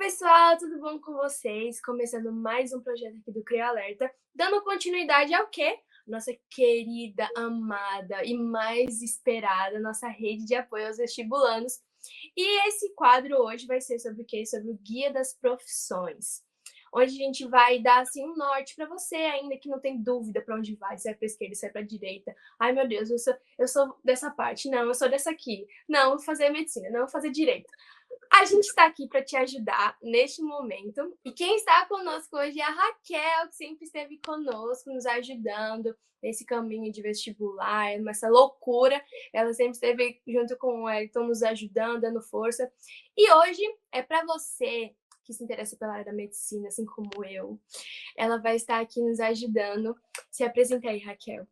pessoal, tudo bom com vocês? Começando mais um projeto aqui do CREA Alerta, dando continuidade ao quê? Nossa querida, amada e mais esperada, nossa rede de apoio aos vestibulandos. E esse quadro hoje vai ser sobre o quê? Sobre o Guia das Profissões. Onde a gente vai dar assim um norte para você ainda que não tem dúvida para onde vai, se é para esquerda, se é para direita. Ai meu Deus, eu sou dessa parte, não, eu sou dessa aqui. Não, vou fazer medicina, não vou fazer direito. A gente está aqui para te ajudar neste momento. E quem está conosco hoje é a Raquel, que sempre esteve conosco, nos ajudando nesse caminho de vestibular, nessa loucura. Ela sempre esteve junto com o Elton, nos ajudando, dando força. E hoje é para você que se interessa pela área da medicina, assim como eu. Ela vai estar aqui nos ajudando. Se apresenta aí, Raquel.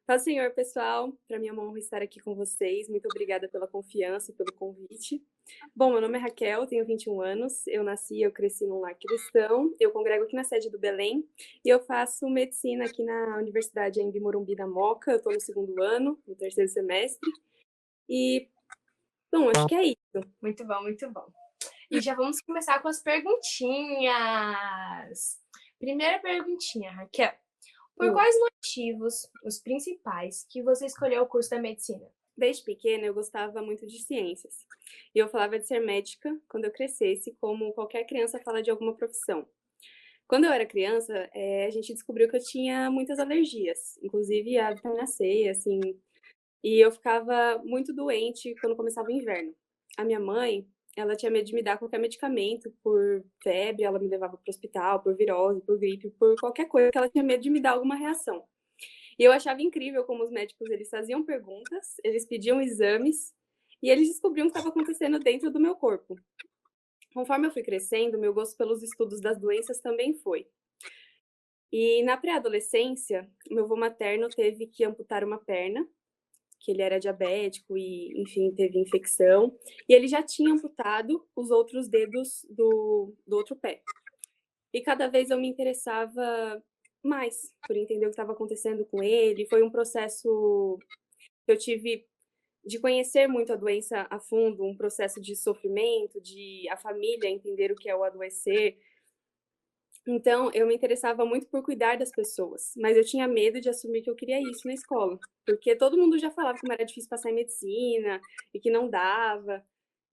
Paz Senhor, pessoal. Para mim é uma honra estar aqui com vocês. Muito obrigada pela confiança e pelo convite. Bom, meu nome é Raquel, tenho 21 anos. Eu nasci e eu cresci num lar cristão. Eu congrego aqui na sede do Belém e eu faço medicina aqui na Universidade em Morumbi da Moca. Eu estou no segundo ano, no terceiro semestre. E, bom, acho que é isso. Muito bom, muito bom. E já vamos começar com as perguntinhas. Primeira perguntinha, Raquel. Por Hum. quais motivos, os principais, que você escolheu o curso da medicina? Desde pequena eu gostava muito de ciências. E eu falava de ser médica quando eu crescesse, como qualquer criança fala de alguma profissão. Quando eu era criança, a gente descobriu que eu tinha muitas alergias, inclusive a vitamina C, assim, e eu ficava muito doente quando começava o inverno. A minha mãe, ela tinha medo de me dar qualquer medicamento por febre, ela me levava para o hospital, por virose, por gripe, por qualquer coisa, que ela tinha medo de me dar alguma reação. E eu achava incrível como os médicos, eles faziam perguntas, eles pediam exames, e eles descobriam o que estava acontecendo dentro do meu corpo. Conforme eu fui crescendo, meu gosto pelos estudos das doenças também foi. E na pré-adolescência, meu avô materno teve que amputar uma perna, que ele era diabético e, enfim, teve infecção, e ele já tinha amputado os outros dedos do outro pé. E cada vez eu me interessava mais por entender o que estava acontecendo com ele. Foi um processo que eu tive de conhecer muito a doença a fundo, um processo de sofrimento, de a família entender o que é o adoecer. Então, eu me interessava muito por cuidar das pessoas, mas eu tinha medo de assumir que eu queria isso na escola, porque todo mundo já falava como era difícil passar em medicina e que não dava,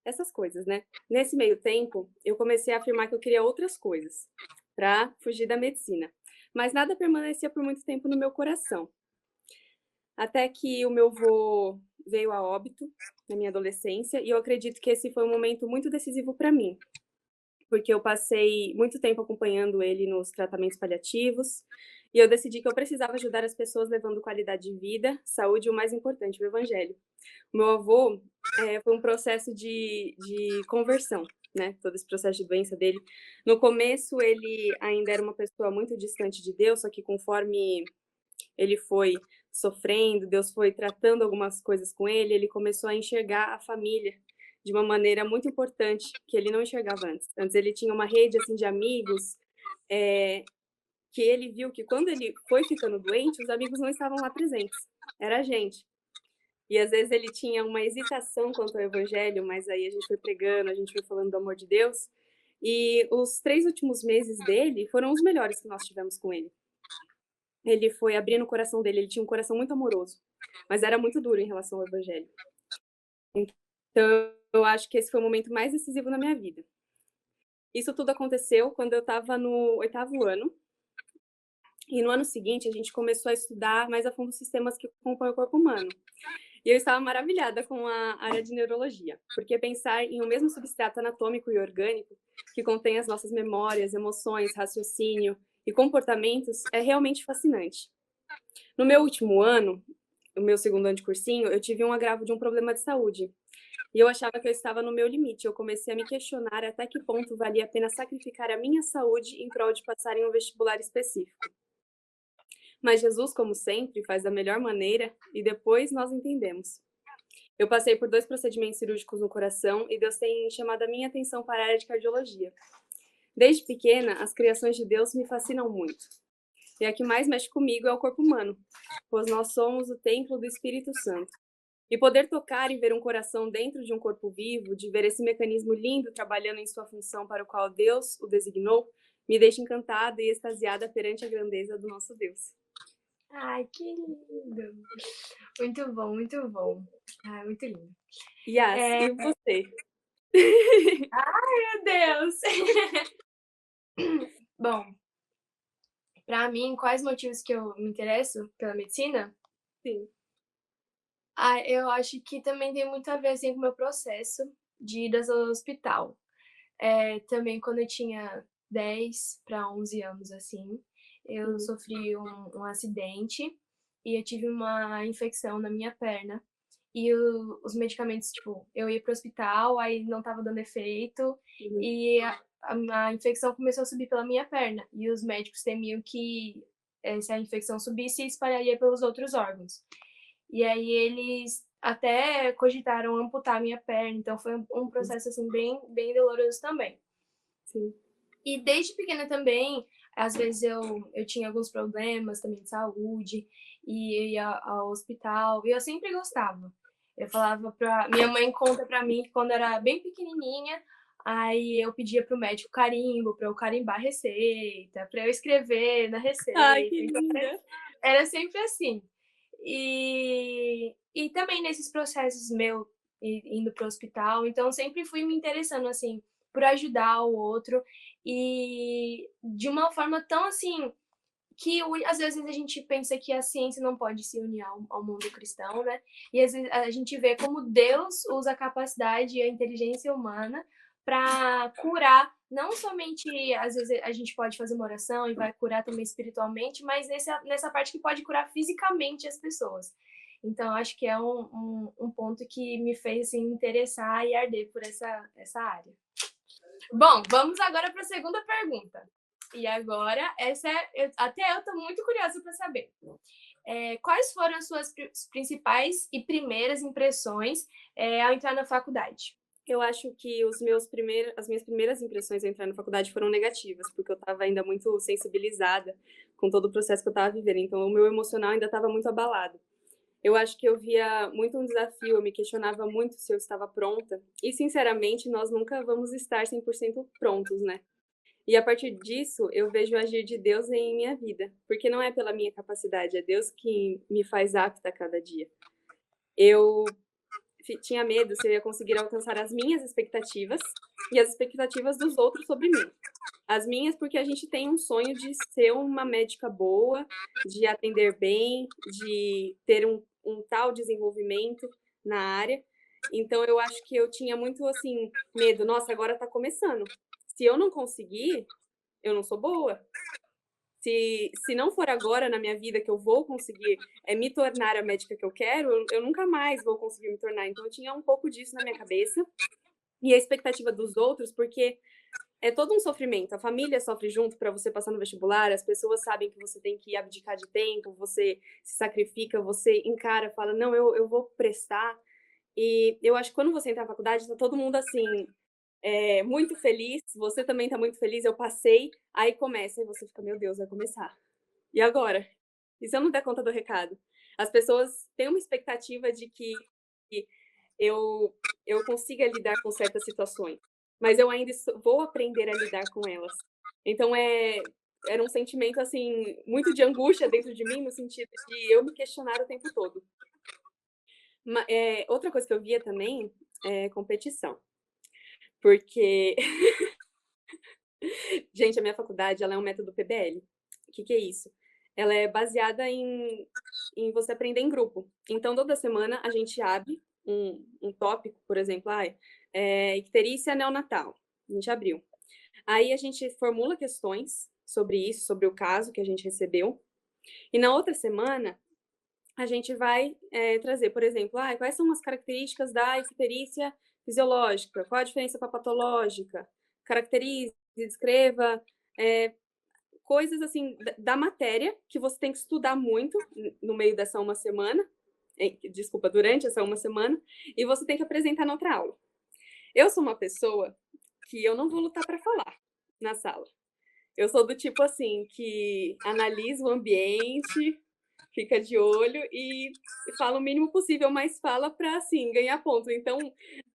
essas coisas, né. Nesse meio tempo, eu comecei a afirmar que eu queria outras coisas, para fugir da medicina, mas nada permanecia por muito tempo no meu coração. Até que o meu avô veio a óbito na minha adolescência e eu acredito que esse foi um momento muito decisivo para mim, porque eu passei muito tempo acompanhando ele nos tratamentos paliativos, e eu decidi que eu precisava ajudar as pessoas levando qualidade de vida, saúde e o mais importante, o evangelho. O meu avô, foi um processo de conversão, né, todo esse processo de doença dele. No começo ele ainda era uma pessoa muito distante de Deus, só que conforme ele foi sofrendo, Deus foi tratando algumas coisas com ele, ele começou a enxergar a família de uma maneira muito importante que ele não enxergava antes. Antes ele tinha uma rede assim de amigos, que ele viu que quando ele foi ficando doente, os amigos não estavam lá presentes, era a gente. E às vezes ele tinha uma hesitação quanto ao evangelho, mas aí a gente foi pregando, a gente foi falando do amor de Deus, e os 3 últimos meses dele foram os melhores que nós tivemos com ele. Ele foi abrindo o coração dele, ele tinha um coração muito amoroso, mas era muito duro em relação ao evangelho. Então, eu acho que esse foi o momento mais decisivo na minha vida. Isso tudo aconteceu quando eu estava no 8º ano, e no ano seguinte a gente começou a estudar mais a fundo os sistemas que compõem o corpo humano. E eu estava maravilhada com a área de neurologia, porque pensar em um mesmo substrato anatômico e orgânico que contém as nossas memórias, emoções, raciocínio e comportamentos é realmente fascinante. No meu último ano, o meu segundo ano de cursinho, eu tive um agravo de um problema de saúde. E eu achava que eu estava no meu limite. Eu comecei a me questionar até que ponto valia a pena sacrificar a minha saúde em prol de passar em um vestibular específico. Mas Jesus, como sempre, faz da melhor maneira e depois nós entendemos. Eu passei por 2 procedimentos cirúrgicos no coração e Deus tem chamado a minha atenção para a área de cardiologia. Desde pequena, as criações de Deus me fascinam muito. E a que mais mexe comigo é o corpo humano, pois nós somos o templo do Espírito Santo. E poder tocar e ver um coração dentro de um corpo vivo, de ver esse mecanismo lindo trabalhando em sua função para o qual Deus o designou, me deixa encantada e extasiada perante a grandeza do nosso Deus. Ai, que lindo. Muito bom, muito bom. Ai, muito lindo. Yas, e você? Meu Deus! Bom, pra mim, quais motivos que eu me interesso pela medicina? Sim. Eu acho que também tem muito a ver, assim, com o meu processo de idas ao hospital. Também quando eu tinha 10 para 11 anos, assim, eu Uhum. sofri um acidente e eu tive uma infecção na minha perna. E os medicamentos, tipo, eu ia pro hospital, aí não tava dando efeito, Uhum. e a infecção começou a subir pela minha perna. E os médicos temiam que se a infecção subisse, espalharia pelos outros órgãos. E aí eles até cogitaram amputar a minha perna, então foi um processo assim bem, bem doloroso também. Sim. E desde pequena também, às vezes eu tinha alguns problemas também de saúde, e eu ia ao hospital, e eu sempre gostava. Eu falava pra. Minha mãe conta pra mim que quando eu era bem pequenininha, aí eu pedia pro médico carimbo, pra eu carimbar a receita, pra eu escrever na Ai, receita. que Então linda! era sempre assim. E também nesses processos meu indo para o hospital, então sempre fui me interessando assim por ajudar o outro e de uma forma tão assim que às vezes a gente pensa que a ciência não pode se unir ao mundo cristão, né? E às vezes a gente vê como Deus usa a capacidade e a inteligência humana para curar, não somente às vezes a gente pode fazer uma oração e vai curar também espiritualmente, mas nessa parte que pode curar fisicamente as pessoas. Então, acho que é um ponto que me fez assim, me interessar e arder por essa área. Bom, vamos agora para a segunda pergunta. E agora, até eu estou muito curiosa para saber. Quais foram as suas principais e primeiras impressões ao entrar na faculdade? Eu acho que as minhas primeiras impressões ao entrar na faculdade foram negativas, porque eu estava ainda muito sensibilizada com todo o processo que eu estava vivendo, então o meu emocional ainda estava muito abalado. Eu acho que eu via muito um desafio, eu me questionava muito se eu estava pronta, e sinceramente nós nunca vamos estar 100% prontos, né? E a partir disso, eu vejo o agir de Deus em minha vida, porque não é pela minha capacidade, é Deus que me faz apta a cada dia. Eu tinha medo se eu ia conseguir alcançar as minhas expectativas e as expectativas dos outros sobre mim. As minhas, porque a gente tem um sonho de ser uma médica boa, de atender bem, de ter um tal desenvolvimento na área. Então, eu acho que eu tinha muito, assim, medo. Nossa, agora está começando. Se eu não conseguir, eu não sou boa. Se não for agora na minha vida que eu vou conseguir me tornar a médica que eu quero, eu nunca mais vou conseguir me tornar. Então, eu tinha um pouco disso na minha cabeça. E a expectativa dos outros, porque é todo um sofrimento. A família sofre junto para você passar no vestibular, as pessoas sabem que você tem que abdicar de tempo, você se sacrifica, você encara, fala, não, eu vou prestar. E eu acho que quando você entra na faculdade, tá todo mundo assim, muito feliz, você também tá muito feliz, eu passei, aí começa, e você fica, meu Deus, vai começar. E agora? E se eu não der conta do recado? As pessoas têm uma expectativa de que eu, eu consiga lidar com certas situações, mas eu ainda vou aprender a lidar com elas. Então, era um sentimento, assim, muito de angústia dentro de mim, no sentido de eu me questionar o tempo todo. Outra coisa que eu via também é competição, porque gente, a minha faculdade, ela é um método PBL. O que que é isso? Ela é baseada em você aprender em grupo. Então, toda semana a gente abre um tópico, por exemplo, icterícia neonatal. A gente abriu. Aí a gente formula questões sobre isso, sobre o caso que a gente recebeu. E na outra semana, a gente vai trazer, por exemplo, quais são as características da icterícia fisiológica? Qual a diferença para a patológica? Caracterize, descreva coisas assim da matéria que você tem que estudar muito no meio dessa uma semana, desculpa, durante essa uma semana, e você tem que apresentar na outra aula. Eu sou uma pessoa que eu não vou lutar para falar na sala. Eu sou do tipo assim que analisa o ambiente, fica de olho e fala o mínimo possível, mas fala para, assim, ganhar ponto. Então,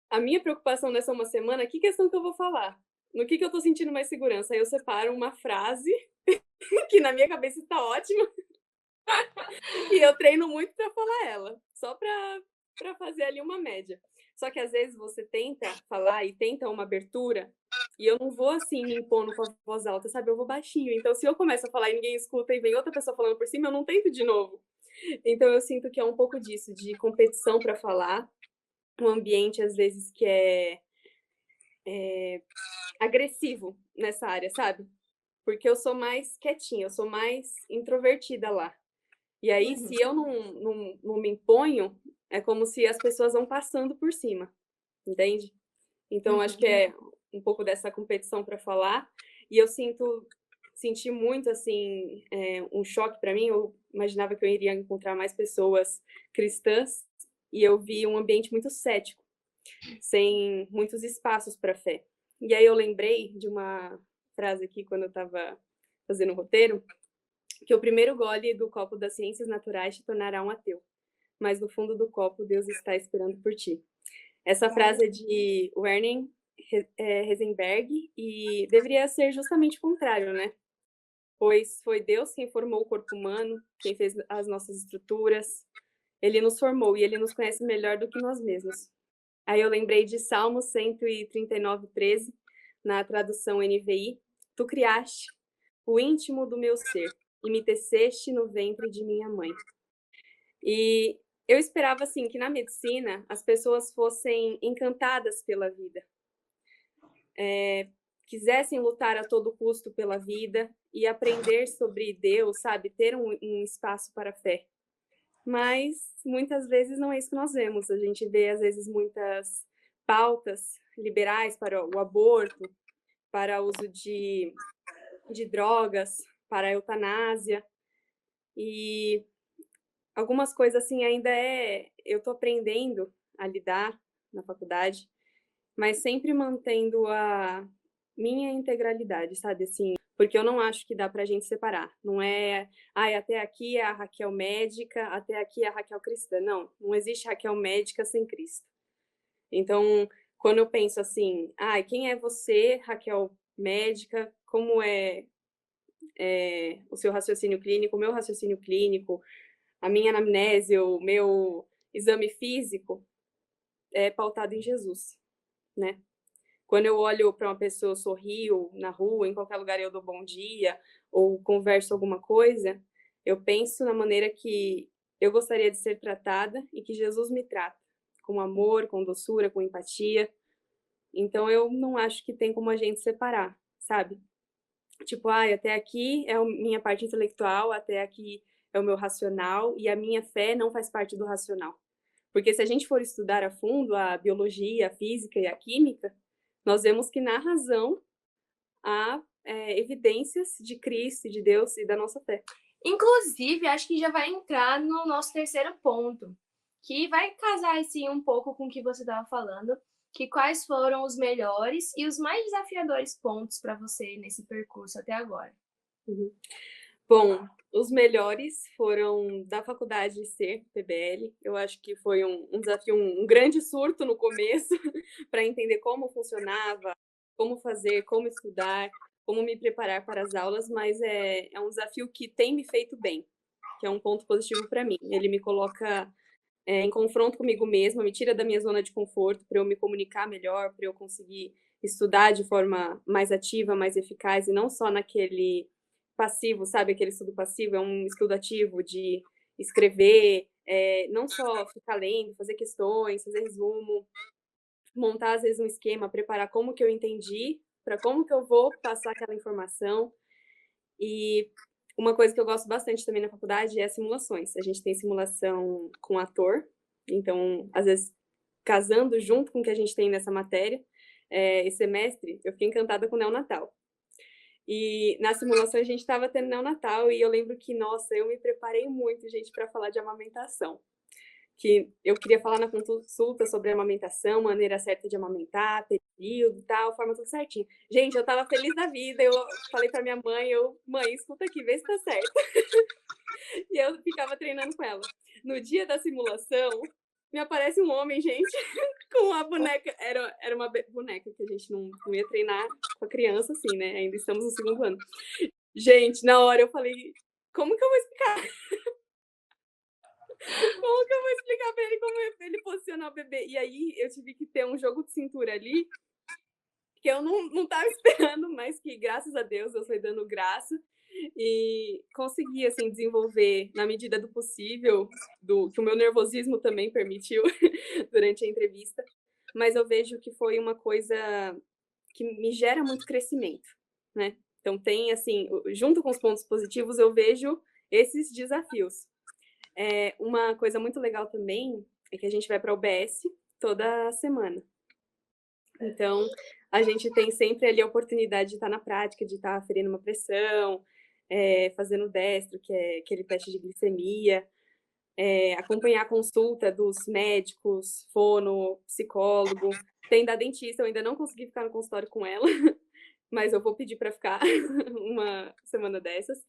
a minha preocupação nessa uma semana, que questão que eu vou falar? No que eu tô sentindo mais segurança? Aí eu separo uma frase que na minha cabeça está ótima e eu treino muito para falar ela, só para fazer ali uma média. Só que às vezes você tenta falar e tenta uma abertura e eu não vou assim me impondo com a voz alta, sabe? Eu vou baixinho. Então, se eu começo a falar e ninguém escuta e vem outra pessoa falando por cima, eu não tento de novo. Então, eu sinto que é um pouco disso, de competição para falar, um ambiente às vezes que é agressivo nessa área, sabe? Porque eu sou mais quietinha, eu sou mais introvertida lá. E aí, Uhum. se eu não me imponho, é como se as pessoas vão passando por cima, entende? Então, acho que Uhum. é um pouco dessa competição para falar. E eu senti muito, assim, um choque para mim. Eu imaginava que eu iria encontrar mais pessoas cristãs e eu vi um ambiente muito cético, sem muitos espaços para fé. E aí eu lembrei de uma frase aqui quando eu estava fazendo o roteiro, que o primeiro gole do copo das ciências naturais te tornará um ateu, mas no fundo do copo Deus está esperando por ti. Essa frase é de Werner Heisenberg e deveria ser justamente o contrário, né? Pois foi Deus quem formou o corpo humano, quem fez as nossas estruturas. Ele nos formou e ele nos conhece melhor do que nós mesmos. Aí eu lembrei de Salmo 139:13, na tradução NVI. Tu criaste o íntimo do meu ser e me teceste no ventre de minha mãe. E eu esperava, assim, que na medicina as pessoas fossem encantadas pela vida, quisessem lutar a todo custo pela vida e aprender sobre Deus, sabe? Ter um espaço para a fé. Mas muitas vezes não é isso que nós vemos. A gente vê, às vezes, muitas pautas liberais para o aborto, para o uso de drogas, para a eutanásia. E algumas coisas, assim, ainda eu estou aprendendo a lidar na faculdade, mas sempre mantendo a minha integralidade, sabe, assim, porque eu não acho que dá pra gente separar. Não é, ai, até aqui é a Raquel médica, até aqui é a Raquel cristã. Não, não existe Raquel médica sem Cristo. Então, quando eu penso assim, ai, quem é você, Raquel médica? Como é o seu raciocínio clínico, o meu raciocínio clínico, a minha anamnese, o meu exame físico é pautado em Jesus, né? Quando eu olho para uma pessoa, eu sorrio na rua, em qualquer lugar eu dou bom dia, ou converso alguma coisa, eu penso na maneira que eu gostaria de ser tratada e que Jesus me trata, com amor, com doçura, com empatia. Então eu não acho que tem como a gente separar, sabe? Tipo, ai, até aqui é a minha parte intelectual, até aqui é o meu racional, e a minha fé não faz parte do racional. Porque se a gente for estudar a fundo a biologia, a física e a química, nós vemos que na razão há evidências de Cristo, de Deus e da nossa fé. Inclusive, acho que já vai entrar no nosso terceiro ponto, que vai casar assim um pouco com o que você estava falando, que quais foram os melhores e os mais desafiadores pontos para você nesse percurso até agora. Uhum. Bom, os melhores foram da faculdade de ser PBL. Eu acho que foi um desafio, um grande surto no começo, para entender como funcionava, como fazer, como estudar, como me preparar para as aulas, mas é um desafio que tem me feito bem, que é um ponto positivo para mim. Ele me coloca em confronto comigo mesma, me tira da minha zona de conforto para eu me comunicar melhor, para eu conseguir estudar de forma mais ativa, mais eficaz, e não só naquele passivo, sabe? Aquele estudo passivo, é um estudo ativo de escrever, não só ficar lendo, fazer questões, fazer resumo, montar às vezes um esquema, preparar como que eu entendi, para como que eu vou passar aquela informação. E uma coisa que eu gosto bastante também na faculdade é as simulações. A gente tem simulação com ator, então, às vezes, casando junto com o que a gente tem nessa matéria. Esse semestre, eu fiquei encantada com o neonatal. E na simulação a gente estava tendo neonatal e eu lembro que, nossa, eu me preparei muito, gente, para falar de amamentação. Que eu queria falar na consulta sobre amamentação, maneira certa de amamentar, período e tal, forma tudo certinho. Gente, eu tava feliz da vida, eu falei pra minha mãe, mãe, escuta aqui, vê se tá certo. E eu ficava treinando com ela. No dia da simulação, me aparece um homem, gente, com a boneca. Era uma boneca que a gente não ia treinar com a criança, assim, né? Ainda estamos no segundo ano. Gente, na hora eu falei, como que eu vou como que eu vou explicar pra ele como ele posicionar o bebê? E aí eu tive que ter um jogo de cintura ali, que eu não tava esperando, mas que graças a Deus eu fui dando graça e consegui, assim, desenvolver na medida do possível, que o meu nervosismo também permitiu durante a entrevista. Mas eu vejo que foi uma coisa que me gera muito crescimento, né? Então tem, assim, junto com os pontos positivos, eu vejo esses desafios. Uma coisa muito legal também é que a gente vai para a UBS toda semana. Então, a gente tem sempre ali a oportunidade de estar na prática, de estar aferindo uma pressão, fazendo destro, que é aquele teste de glicemia, acompanhar a consulta dos médicos, fono, psicólogo. Tem da dentista, eu ainda não consegui ficar no consultório com ela, mas eu vou pedir para ficar uma semana dessas.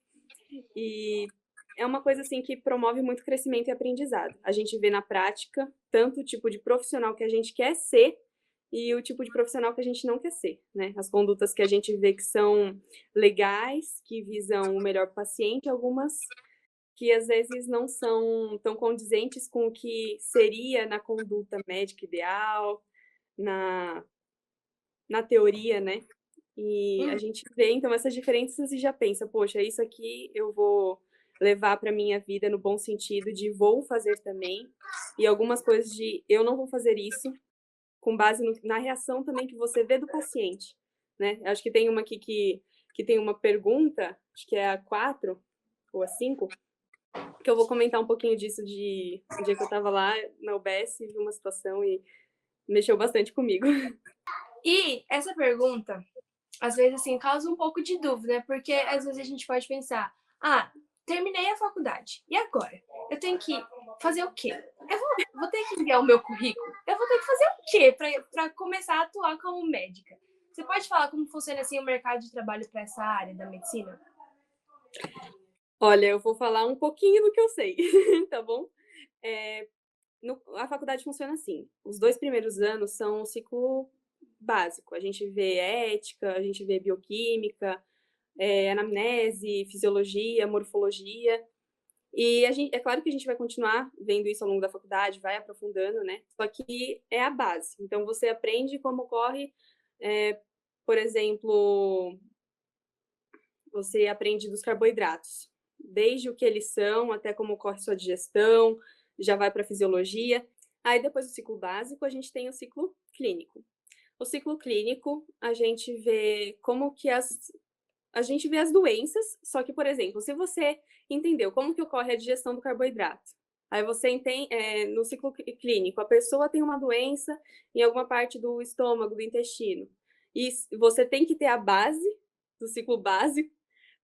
E é uma coisa assim que promove muito crescimento e aprendizado. A gente vê na prática tanto o tipo de profissional que a gente quer ser e o tipo de profissional que a gente não quer ser, né? As condutas que a gente vê que são legais, que visam o melhor paciente, algumas que às vezes não são tão condizentes com o que seria na conduta médica ideal, na, na teoria, né? E a gente vê, então, essas diferenças e já pensa, poxa, isso aqui eu vou levar para minha vida no bom sentido de vou fazer também, e algumas coisas de eu não vou fazer isso, com base na reação também que você vê do paciente, né? Acho que tem uma aqui que tem uma pergunta, acho que é a 4 ou a 5, que eu vou comentar um pouquinho disso de um dia que eu estava lá na UBS, vi uma situação e mexeu bastante comigo. E essa pergunta, às vezes, assim, causa um pouco de dúvida, né? Porque às vezes a gente pode pensar, ah, terminei a faculdade, e agora? Eu tenho que fazer o quê? Eu vou ter que enviar o meu currículo? Eu vou ter que fazer o quê para começar a atuar como médica? Você pode falar como funciona, assim, o mercado de trabalho para essa área da medicina? Olha, eu vou falar um pouquinho do que eu sei, tá bom? A faculdade funciona assim: os 2 primeiros anos são um ciclo básico. A gente vê ética, a gente vê bioquímica, anamnese, fisiologia, morfologia. E é claro que a gente vai continuar vendo isso ao longo da faculdade, vai aprofundando, né? Só que é a base. Então, você aprende como ocorre, por exemplo, você aprende dos carboidratos, desde o que eles são até como ocorre sua digestão, já vai para a fisiologia. Aí depois do ciclo básico, a gente tem o ciclo clínico. O ciclo clínico, a gente vê como que a gente vê as doenças, só que, por exemplo, se você entendeu como que ocorre a digestão do carboidrato, aí você entende, no ciclo clínico, a pessoa tem uma doença em alguma parte do estômago, do intestino, e você tem que ter a base do ciclo básico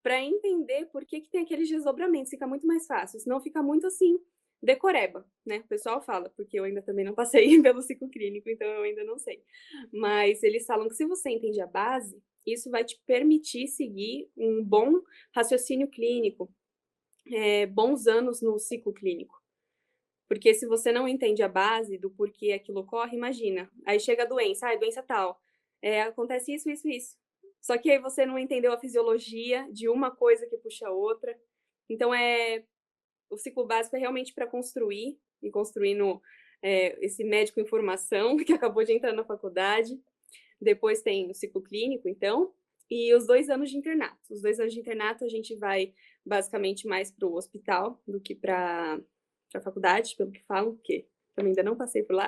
para entender por que tem aqueles desdobramentos, fica muito mais fácil, senão fica muito assim, decoreba, né? O pessoal fala, porque eu ainda também não passei pelo ciclo clínico, então eu ainda não sei. Mas eles falam que se você entende a base, isso vai te permitir seguir um bom raciocínio clínico, bons anos no ciclo clínico. Porque se você não entende a base do porquê aquilo ocorre, imagina, aí chega a doença, doença tal, acontece isso, isso, isso. Só que aí você não entendeu a fisiologia de uma coisa que puxa a outra. Então, o ciclo básico é realmente para construir, e construindo esse médico em formação que acabou de entrar na faculdade. Depois tem o ciclo clínico, então, e os 2 anos de internato. Os 2 anos de internato a gente vai basicamente mais para o hospital do que para a faculdade, pelo que falam, porque também ainda não passei por lá.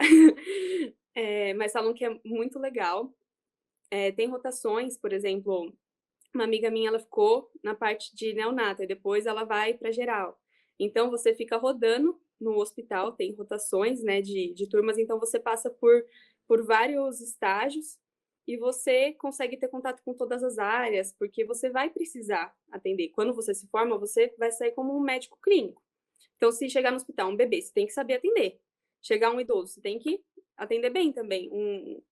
Mas falam que é muito legal. Tem rotações, por exemplo, uma amiga minha, ela ficou na parte de neonata e depois ela vai para geral. Então, você fica rodando no hospital, tem rotações, né, de turmas, então você passa por vários estágios e você consegue ter contato com todas as áreas, porque você vai precisar atender. Quando você se forma, você vai sair como um médico clínico. Então, se chegar no hospital um bebê, você tem que saber atender. Chegar um idoso, você tem que atender bem também,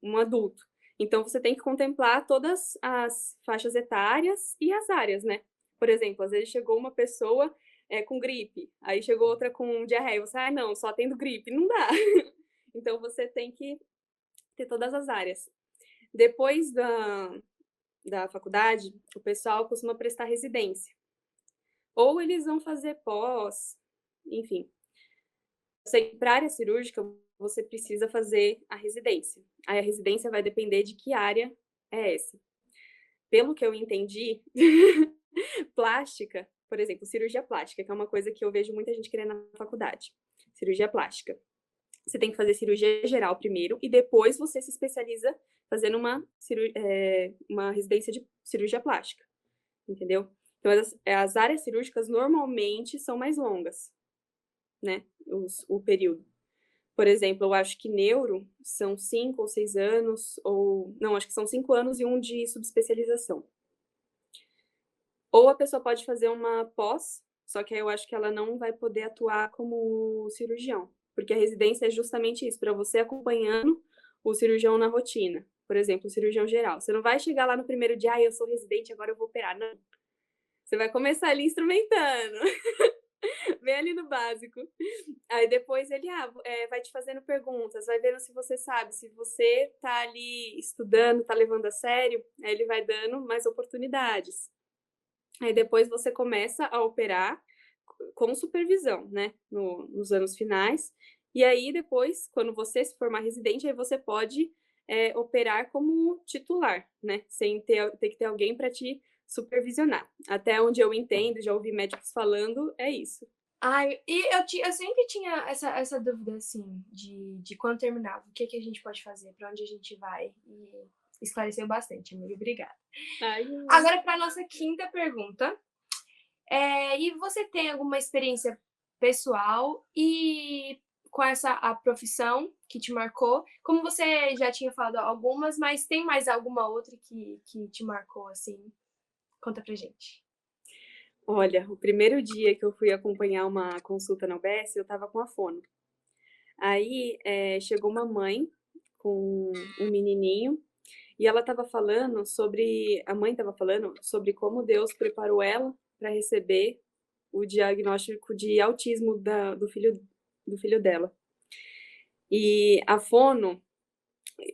um adulto. Então, você tem que contemplar todas as faixas etárias e as áreas, né? Por exemplo, às vezes chegou uma pessoa com gripe, aí chegou outra com diarreia, você: "Ai não, só atendo gripe", não dá. Então você tem que ter todas as áreas. Depois da faculdade, o pessoal costuma prestar residência, ou eles vão fazer pós, enfim. Para a área cirúrgica, você precisa fazer a residência. Aí a residência vai depender de que área é essa. Pelo que eu entendi, plástica, por exemplo, cirurgia plástica, que é uma coisa que eu vejo muita gente querendo na faculdade. Cirurgia plástica. Você tem que fazer cirurgia geral primeiro e depois você se especializa fazendo uma residência de cirurgia plástica, entendeu? Então as áreas cirúrgicas normalmente são mais longas, né, o período. Por exemplo, eu acho que neuro são 5 ou 6 anos, ou não, acho que são 5 anos e um de subespecialização. Ou a pessoa pode fazer uma pós, só que aí eu acho que ela não vai poder atuar como cirurgião, porque a residência é justamente isso, para você acompanhando o cirurgião na rotina. Por exemplo, o cirurgião geral. Você não vai chegar lá no primeiro dia: "Ah, eu sou residente, agora eu vou operar". Não. Você vai começar ali instrumentando, bem ali no básico. Aí depois ele vai te fazendo perguntas, vai vendo se você sabe, se você tá ali estudando, tá levando a sério, aí ele vai dando mais oportunidades. Aí depois você começa a operar com supervisão, né, nos anos finais. E aí depois, quando você se formar residente, aí você pode, operar como titular, né, sem ter que ter alguém para te supervisionar. Até onde eu entendo, já ouvi médicos falando, é isso. Ai, e eu sempre tinha essa dúvida, assim, de quando terminava, o que que a gente pode fazer, pra onde a gente vai, e esclareceu bastante, amiga, obrigada. Ai, Agora pra nossa quinta pergunta, e você tem alguma experiência pessoal e com a profissão que te marcou? Como você já tinha falado algumas, mas tem mais alguma outra que te marcou, assim? Conta pra gente. olha, o primeiro dia que eu fui acompanhar uma consulta na UBS, eu estava com a fono. Aí, chegou uma mãe com um menininho e ela estava falando sobre a mãe estava falando sobre como Deus preparou ela para receber o diagnóstico de autismo do filho dela. E a fono,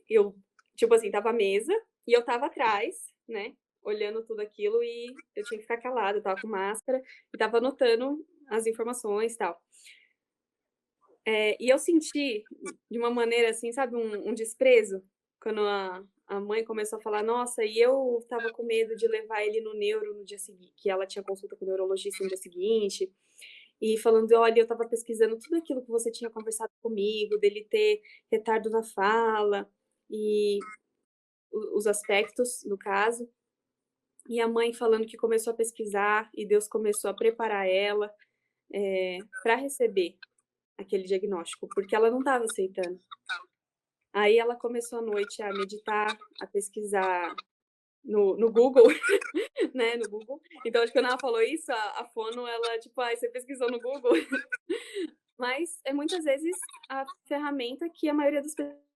eu, tipo assim, estava à mesa e eu estava atrás, né, olhando tudo aquilo e eu tinha que ficar calada, eu estava com máscara e estava anotando as informações e tal. E eu senti de uma maneira, assim, sabe, um desprezo, quando a mãe começou a falar: "Nossa, e eu estava com medo de levar ele no neuro no dia seguinte", que ela tinha consulta com o neurologista no dia seguinte, e falando: "Olha, eu estava pesquisando tudo aquilo que você tinha conversado comigo, dele ter retardo na fala, e os aspectos do caso", e a mãe falando que começou a pesquisar e Deus começou a preparar ela, pra receber aquele diagnóstico, porque ela não estava aceitando. Aí ela começou à noite a meditar, a pesquisar no Google, né, no Google. Então acho que quando ela falou isso, a fono ela tipo: "Ai, você pesquisou no Google?". Mas é muitas vezes a ferramenta que a maioria das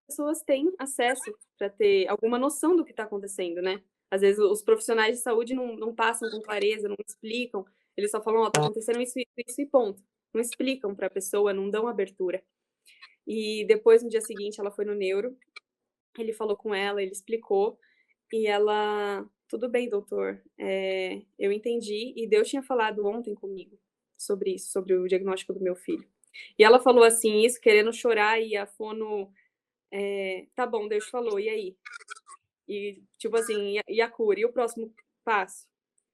pessoas tem acesso para ter alguma noção do que está acontecendo, né. Às vezes os profissionais de saúde não passam com clareza, não explicam, eles só falam: "Ó, tá acontecendo isso e ponto". Não explicam para a pessoa, não dão abertura. E depois, no dia seguinte, ela foi no neuro, ele falou com ela, ele explicou, e ela: "Tudo bem, doutor, eu entendi e Deus tinha falado ontem comigo sobre isso, sobre o diagnóstico do meu filho". E ela falou assim isso querendo chorar e a fono, "Tá bom, Deus falou, e aí?". E tipo assim, e a cura? E o próximo passo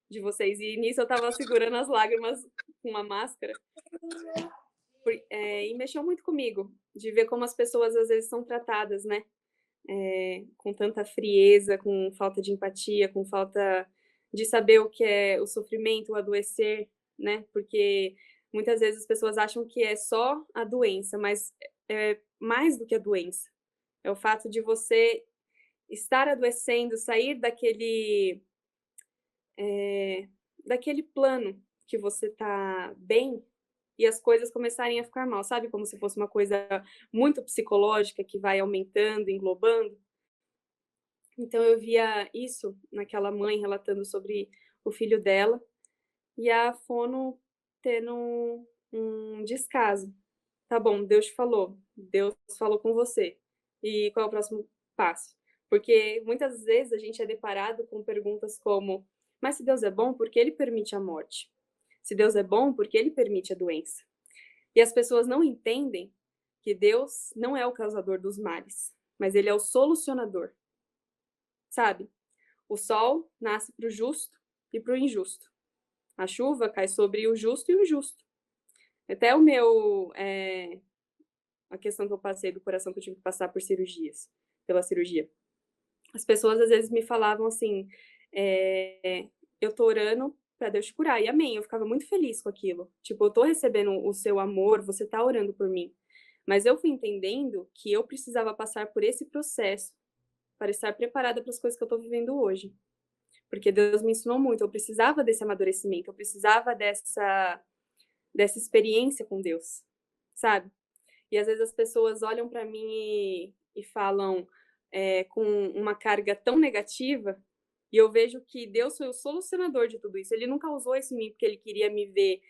de vocês? E nisso eu estava segurando as lágrimas com uma máscara, e mexeu muito comigo, de ver como as pessoas às vezes são tratadas, né. Com tanta frieza, com falta de empatia, com falta de saber o que é o sofrimento, o adoecer, né, porque muitas vezes as pessoas acham que é só a doença, mas é mais do que a doença. É o fato de você estar adoecendo, sair daquele plano que você tá bem e as coisas começarem a ficar mal, sabe, como se fosse uma coisa muito psicológica que vai aumentando, englobando. Então eu via isso naquela mãe relatando sobre o filho dela, e a fono tendo um descaso. Tá bom, Deus falou com você. E qual é o próximo passo? Porque muitas vezes a gente é deparado com perguntas como: mas se Deus é bom, por que ele permite a morte? Se Deus é bom, por que ele permite a doença? E as pessoas não entendem que Deus não é o causador dos males, mas ele é o solucionador, sabe? O sol nasce para o justo e para o injusto. A chuva cai sobre o justo e o injusto. Até a questão que eu passei do coração que eu tive que passar pela cirurgia. As pessoas às vezes me falavam assim, eu tô orando para Deus te curar, e amém, eu ficava muito feliz com aquilo. Tipo, eu tô recebendo o seu amor, você tá orando por mim. Mas eu fui entendendo que eu precisava passar por esse processo para estar preparada para as coisas que eu tô vivendo hoje. Porque Deus me ensinou muito, eu precisava desse amadurecimento, eu precisava dessa experiência com Deus, sabe? E às vezes as pessoas olham para mim e falam com uma carga tão negativa, e eu vejo que Deus foi o solucionador de tudo isso. Ele não causou isso em mim porque ele queria me ver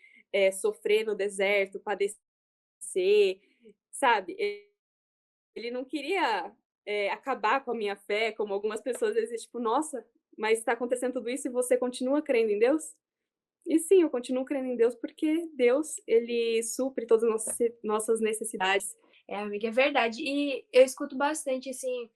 sofrer no deserto, padecer, sabe? Ele não queria acabar com a minha fé, como algumas pessoas às vezes, tipo, nossa, mas está acontecendo tudo isso e você continua crendo em Deus? E sim, eu continuo crendo em Deus porque Deus, ele supre todas as nossas necessidades. É, amiga, é verdade. E eu escuto bastante, assim,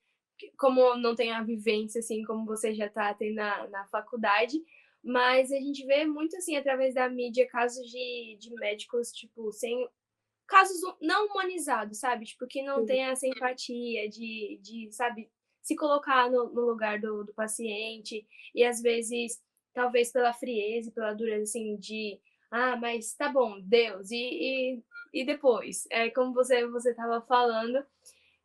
como não tem a vivência, assim, como você já tá tendo na faculdade, mas a gente vê muito, assim, através da mídia, casos de médicos, tipo, sem casos não humanizados, sabe? Tipo, que não Sim, tem essa empatia sabe, se colocar no lugar do paciente e às vezes, talvez pela frieza e pela dureza, assim, mas tá bom, Deus, e depois? É como você estava falando,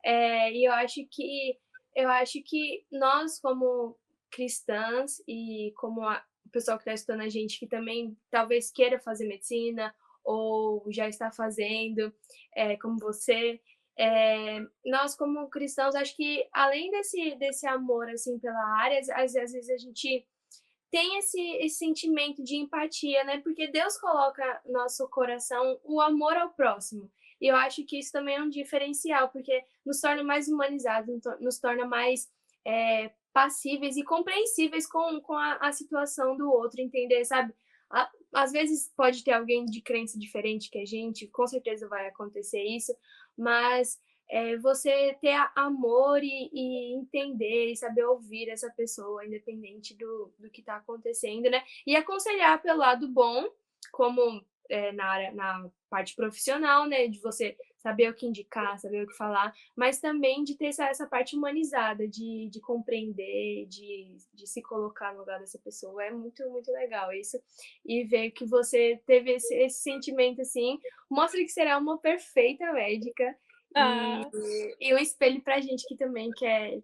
e eu acho que nós, como cristãs e como o pessoal que está estudando a gente, que também talvez queira fazer medicina ou já está fazendo, como você, nós como cristãos, acho que além desse amor assim pela área, às vezes a gente tem esse sentimento de empatia, né? Porque Deus coloca no nosso coração o amor ao próximo. E eu acho que isso também é um diferencial, porque nos torna mais humanizados, nos torna mais passíveis e compreensíveis com a situação do outro, entender, sabe? Às vezes pode ter alguém de crença diferente que a gente, com certeza vai acontecer isso, mas você ter amor e entender e saber ouvir essa pessoa, independente do que está acontecendo, né? E aconselhar pelo lado bom, como na parte profissional, né? De você saber o que indicar, saber o que falar, mas também de ter essa parte humanizada, de compreender, de se colocar no lugar dessa pessoa. É muito, muito legal isso. E ver que você teve esse sentimento assim, mostra que será uma perfeita médica e, ah, e um espelho pra gente que também quer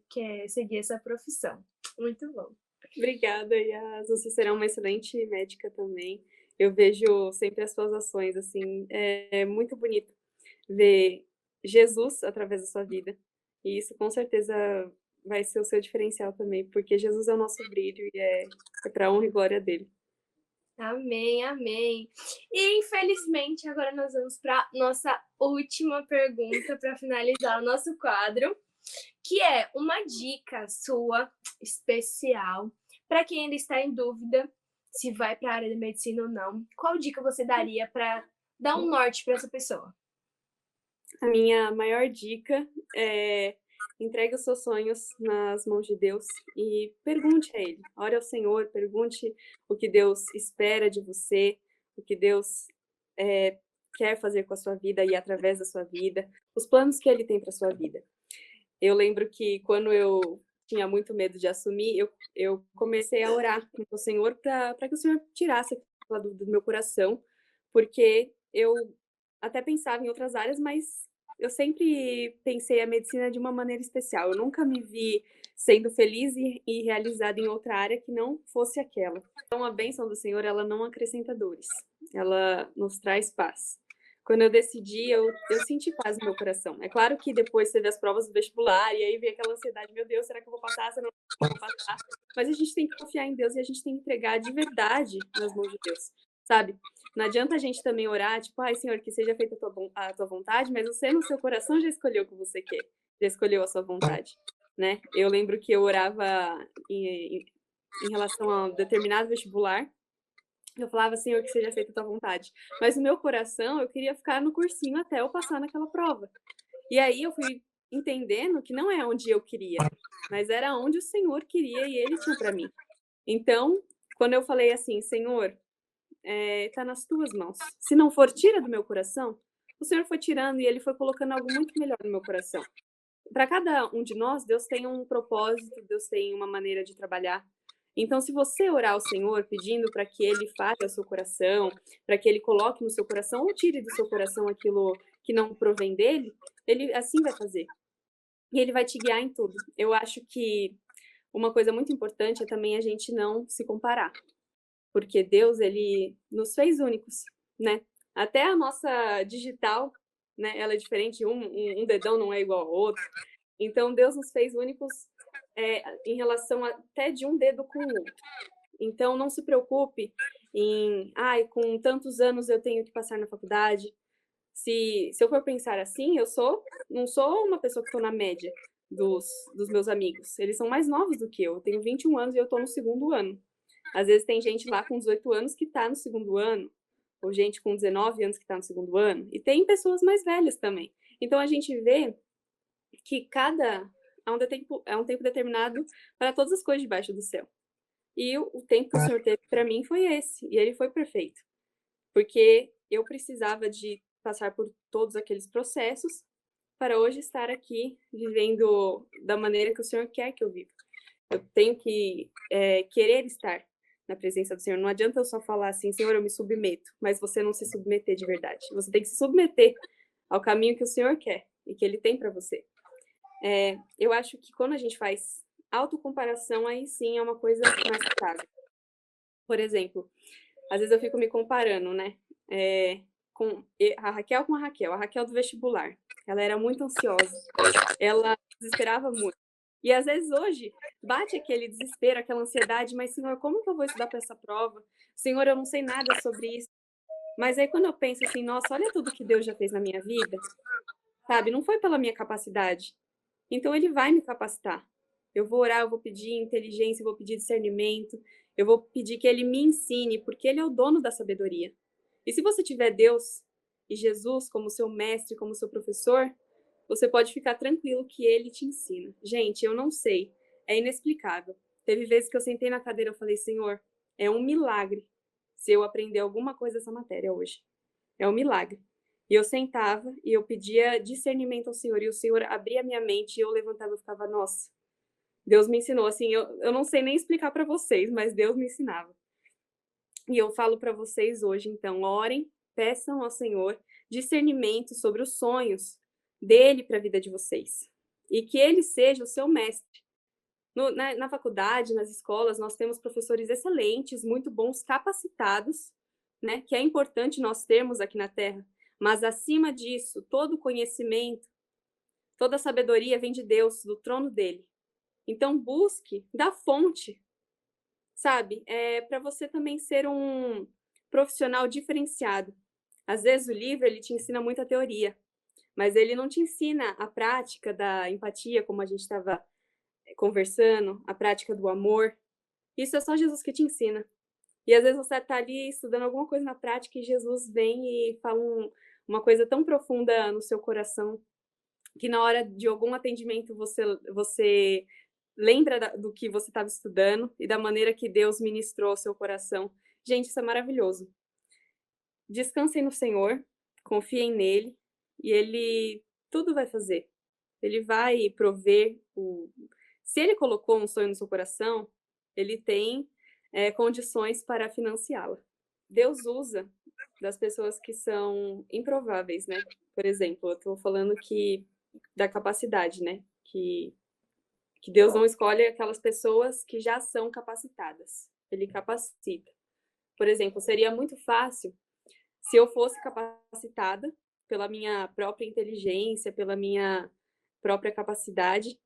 seguir essa profissão. Muito bom. obrigada, Yas. Você será uma excelente médica também. Eu vejo sempre as suas ações, assim, é muito bonito ver Jesus através da sua vida. E isso com certeza vai ser o seu diferencial também, porque Jesus é o nosso brilho e é para honra e glória dele. Amém, amém. E infelizmente agora nós vamos para nossa última pergunta para finalizar o nosso quadro, que é uma dica sua especial para quem ainda está em dúvida se vai para a área de medicina ou não. Qual dica você daria para dar um norte para essa pessoa? A minha maior dica é entregue os seus sonhos nas mãos de Deus e pergunte a Ele. Ore ao Senhor, pergunte o que Deus espera de você, o que Deus quer fazer com a sua vida e através da sua vida, os planos que Ele tem para a sua vida. Eu lembro que quando eu tinha muito medo de assumir, eu comecei a orar ao Senhor para que o Senhor tirasse aquela dúvida do meu coração, porque eu até pensava em outras áreas, mas eu sempre pensei a medicina de uma maneira especial. Eu nunca me vi sendo feliz e realizada em outra área que não fosse aquela. Então, a bênção do Senhor, ela não acrescenta dores, ela nos traz paz. Quando eu decidi, eu senti paz no meu coração. É claro que depois teve as provas do vestibular, e aí veio aquela ansiedade, meu Deus, será que eu vou passar? Será que eu vou passar? Mas a gente tem que confiar em Deus e a gente tem que entregar de verdade nas mãos de Deus, sabe? Não adianta a gente também orar, tipo, ai, Senhor, que seja feita a tua vontade, mas você no seu coração já escolheu o que você quer, já escolheu a sua vontade, né? Eu lembro que eu orava em relação a um determinado vestibular, eu falava, Senhor, que seja feita a tua vontade. Mas no meu coração, eu queria ficar no cursinho até eu passar naquela prova. E aí eu fui entendendo que não é onde eu queria, mas era onde o Senhor queria e Ele tinha para mim. Então, quando eu falei assim, Senhor, tá nas tuas mãos. Se não for, tira do meu coração. O Senhor foi tirando e Ele foi colocando algo muito melhor no meu coração. Para cada um de nós, Deus tem um propósito, Deus tem uma maneira de trabalhar. Então, se você orar ao Senhor pedindo para que Ele fale ao seu coração, para que Ele coloque no seu coração ou tire do seu coração aquilo que não provém dele, Ele assim vai fazer. E Ele vai te guiar em tudo. Eu acho que uma coisa muito importante é também a gente não se comparar, porque Deus, Ele nos fez únicos, né? Até a nossa digital, né? Ela é diferente, um dedão não é igual ao outro. Então, Deus nos fez únicos em relação até de um dedo com o outro. Então, não se preocupe em, ai, com tantos anos eu tenho que passar na faculdade. Se eu for pensar assim, não sou uma pessoa que estou na média dos meus amigos. Eles são mais novos do que eu. Eu tenho 21 anos e eu estou no segundo ano. Às vezes tem gente lá com 18 anos que está no segundo ano, ou gente com 19 anos que está no segundo ano, e tem pessoas mais velhas também. Então a gente vê que há um tempo determinado para todas as coisas debaixo do céu. E o tempo que o Senhor teve para mim foi esse, e ele foi perfeito, porque eu precisava de passar por todos aqueles processos para hoje estar aqui vivendo da maneira que o Senhor quer que eu viva. Eu tenho que querer estar na presença do Senhor. Não adianta eu só falar assim, Senhor, eu me submeto, mas você não se submeter de verdade. Você tem que se submeter ao caminho que o Senhor quer e que Ele tem para você. Eu acho que quando a gente faz autocomparação, aí sim é uma coisa mais saudável. Por exemplo, às vezes eu fico me comparando, né? Com a Raquel com a Raquel do vestibular. Ela era muito ansiosa, ela desesperava muito. E às vezes hoje bate aquele desespero, aquela ansiedade, mas Senhor, como que eu vou estudar para essa prova? Senhor, eu não sei nada sobre isso. Mas aí quando eu penso assim, nossa, olha tudo que Deus já fez na minha vida, sabe? Não foi pela minha capacidade. Então ele vai me capacitar. Eu vou orar, eu vou pedir inteligência, eu vou pedir discernimento, eu vou pedir que ele me ensine, porque ele é o dono da sabedoria. E se você tiver Deus e Jesus como seu mestre, como seu professor, você pode ficar tranquilo que ele te ensina. Gente, eu não sei, é inexplicável. Teve vezes que eu sentei na cadeira e falei, Senhor, é um milagre se eu aprender alguma coisa dessa matéria hoje. É um milagre. E eu sentava e eu pedia discernimento ao Senhor, e o Senhor abria a minha mente e eu levantava e ficava, nossa, Deus me ensinou. Assim, eu não sei nem explicar para vocês, mas Deus me ensinava. E eu falo para vocês hoje, então, orem, peçam ao Senhor discernimento sobre os sonhos dele para a vida de vocês. E que ele seja o seu mestre. Na faculdade, nas escolas, nós temos professores excelentes, muito bons, capacitados, né? Que é importante nós termos aqui na Terra. Mas, acima disso, todo conhecimento, toda sabedoria vem de Deus, do trono dele. Então, busque da fonte, sabe? Para você também ser um profissional diferenciado. Às vezes, o livro ele te ensina muita teoria, mas ele não te ensina a prática da empatia, como a gente estava conversando, a prática do amor. Isso é só Jesus que te ensina. E às vezes você está ali estudando alguma coisa na prática e Jesus vem e fala uma coisa tão profunda no seu coração que na hora de algum atendimento você lembra do que você estava estudando e da maneira que Deus ministrou ao seu coração. Gente, isso é maravilhoso. Descansem no Senhor, confiem nele e ele tudo vai fazer. Ele vai prover se ele colocou um sonho no seu coração, ele tem condições para financiá-la. Deus usa das pessoas que são improváveis, né? Por exemplo, eu estou falando da capacidade, né? Que Deus não escolhe aquelas pessoas que já são capacitadas. Ele capacita. Por exemplo, seria muito fácil se eu fosse capacitada pela minha própria inteligência, pela minha própria capacidade,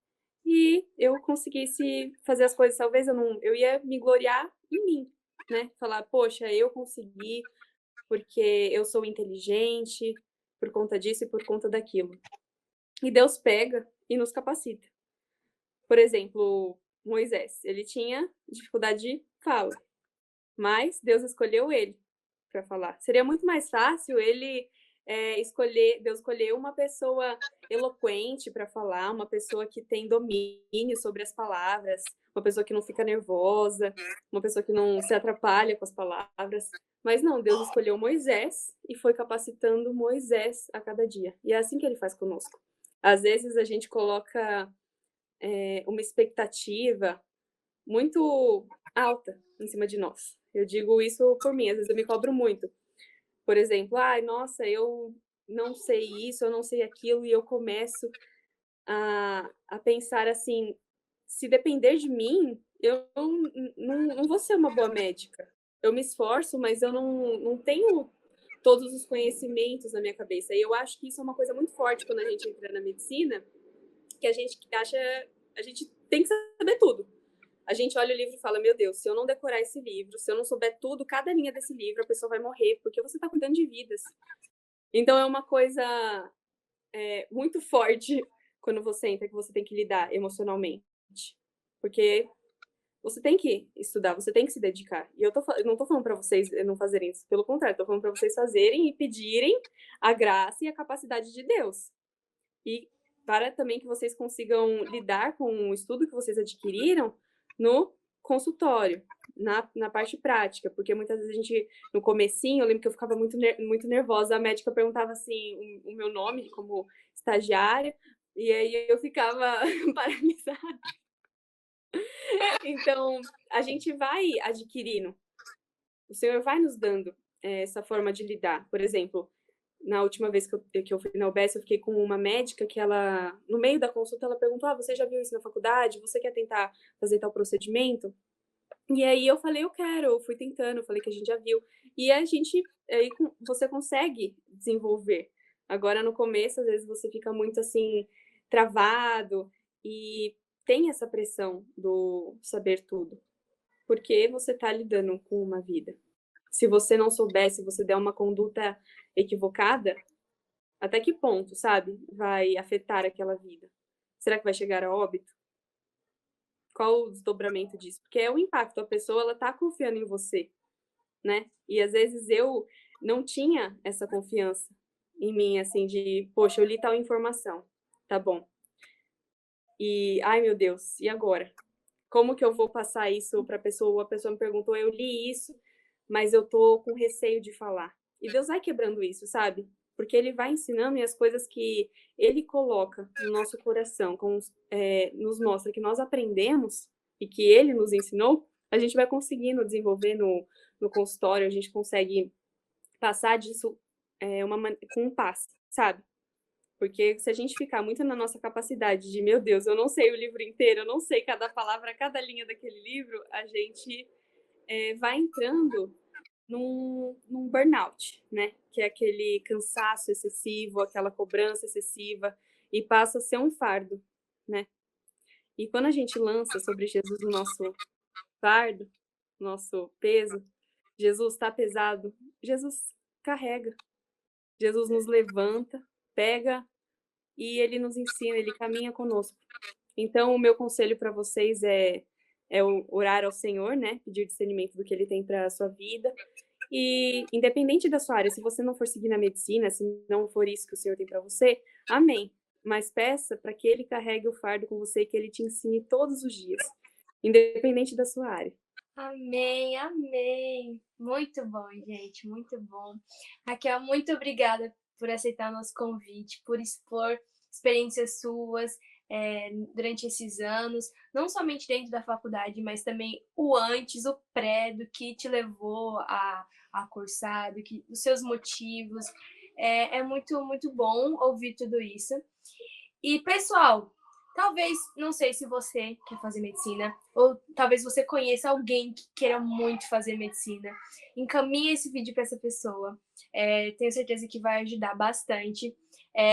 e eu conseguisse fazer as coisas, talvez eu ia me gloriar em mim, né? Falar, poxa, eu consegui, porque eu sou inteligente, por conta disso e por conta daquilo. E Deus pega e nos capacita. Por exemplo, Moisés, ele tinha dificuldade de fala, mas Deus escolheu ele para falar. Seria muito mais fácil ele Deus escolher uma pessoa eloquente para falar, uma pessoa que tem domínio sobre as palavras, uma pessoa que não fica nervosa, uma pessoa que não se atrapalha com as palavras. Mas não, Deus escolheu Moisés e foi capacitando Moisés a cada dia. E é assim que ele faz conosco. Às vezes a gente coloca uma expectativa muito alta em cima de nós. Eu digo isso por mim, às vezes eu me cobro muito. Por exemplo, ai, nossa, eu não sei isso, eu não sei aquilo, e eu começo a pensar assim: se depender de mim, eu não vou ser uma boa médica. Eu me esforço, mas eu não tenho todos os conhecimentos na minha cabeça. E eu acho que isso é uma coisa muito forte quando a gente entra na medicina, que a gente acha, a gente tem que saber tudo. A gente olha o livro e fala, meu Deus, se eu não decorar esse livro, se eu não souber tudo, cada linha desse livro, a pessoa vai morrer, porque você está cuidando de vidas. Então é uma coisa muito forte quando você entra, que você tem que lidar emocionalmente. Porque você tem que estudar, você tem que se dedicar. E eu não tô falando para vocês não fazerem isso, pelo contrário, tô falando para vocês fazerem e pedirem a graça e a capacidade de Deus. E para também que vocês consigam lidar com o estudo que vocês adquiriram no consultório, na parte prática, porque muitas vezes a gente, no comecinho, eu lembro que eu ficava muito nervosa, a médica perguntava assim, o meu nome como estagiária, e aí eu ficava paralisada. Então, a gente vai adquirindo, o Senhor vai nos dando essa forma de lidar. Por exemplo, na última vez que eu fui na UBS, eu fiquei com uma médica que ela, no meio da consulta, ela perguntou: você já viu isso na faculdade? Você quer tentar fazer tal procedimento? E aí eu falei, eu quero, eu fui tentando, eu falei que a gente já viu. E aí você consegue desenvolver. Agora, no começo, às vezes você fica muito assim, travado, e tem essa pressão do saber tudo, porque você está lidando com uma vida. Se você não souber, se você der uma conduta equivocada, até que ponto, sabe, vai afetar aquela vida? Será que vai chegar a óbito? Qual o desdobramento disso? Porque é o impacto, a pessoa ela tá confiando em você, né? E às vezes eu não tinha essa confiança em mim, assim, de, poxa, eu li tal informação, tá bom. E, ai meu Deus, e agora? Como que eu vou passar isso para a pessoa? A pessoa me perguntou, eu li isso, mas eu tô com receio de falar. E Deus vai quebrando isso, sabe? Porque ele vai ensinando e as coisas que ele coloca no nosso coração, nos mostra que nós aprendemos e que ele nos ensinou, a gente vai conseguindo desenvolver no consultório, a gente consegue passar disso com um passe, sabe? Porque se a gente ficar muito na nossa capacidade de, meu Deus, eu não sei o livro inteiro, eu não sei cada palavra, cada linha daquele livro, a gente vai entrando num burnout, né? Que é aquele cansaço excessivo, aquela cobrança excessiva, e passa a ser um fardo, né? E quando a gente lança sobre Jesus o nosso fardo, nosso peso, Jesus está pesado, Jesus carrega, Jesus nos levanta, pega e ele nos ensina, ele caminha conosco. Então, o meu conselho para vocês é orar ao Senhor, né? Pedir discernimento do que ele tem para a sua vida. E, independente da sua área, se você não for seguir na medicina, se não for isso que o Senhor tem para você, amém. Mas peça para que ele carregue o fardo com você e que ele te ensine todos os dias, independente da sua área. Amém, amém. Muito bom, gente, muito bom. Raquel, muito obrigada por aceitar o nosso convite, por expor experiências suas durante esses anos, não somente dentro da faculdade, mas também o antes, o pré, do que te levou a cursar, os seus motivos. É muito, muito bom ouvir tudo isso. E, pessoal, talvez, não sei se você quer fazer medicina, ou talvez você conheça alguém que queira muito fazer medicina. Encaminhe esse vídeo para essa pessoa. Tenho certeza que vai ajudar bastante.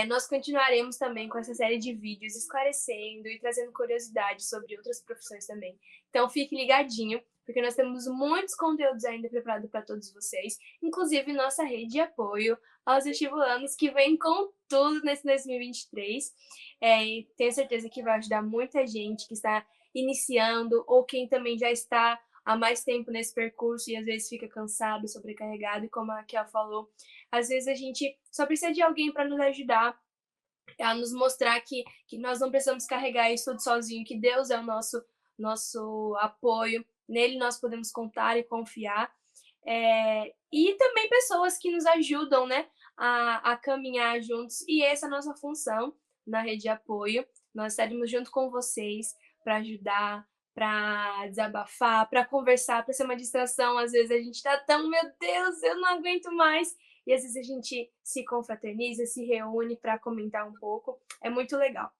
Nós continuaremos também com essa série de vídeos esclarecendo e trazendo curiosidades sobre outras profissões também. Então, fique ligadinho. porque nós temos muitos conteúdos ainda preparados para todos vocês, inclusive nossa rede de apoio aos vestibulandos, que vem com tudo nesse 2023. E tenho certeza que vai ajudar muita gente que está iniciando ou quem também já está há mais tempo nesse percurso e às vezes fica cansado, sobrecarregado, e como a Raquel falou, às vezes a gente só precisa de alguém para nos ajudar, a nos mostrar que nós não precisamos carregar isso tudo sozinho, que Deus é o nosso apoio, nele nós podemos contar e confiar. E também pessoas que nos ajudam, né, a caminhar juntos, e essa é a nossa função na rede de apoio. Nós estaremos junto com vocês para ajudar, para desabafar, para conversar, para ser uma distração. Às vezes a gente está tão, meu Deus, eu não aguento mais. E às vezes a gente se confraterniza, se reúne para comentar um pouco. É muito legal.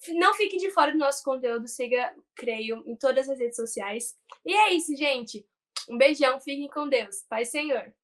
Não fique de fora do nosso conteúdo, siga Creio em todas as redes sociais. E é isso, gente. Um beijão, fiquem com Deus. Pai Senhor.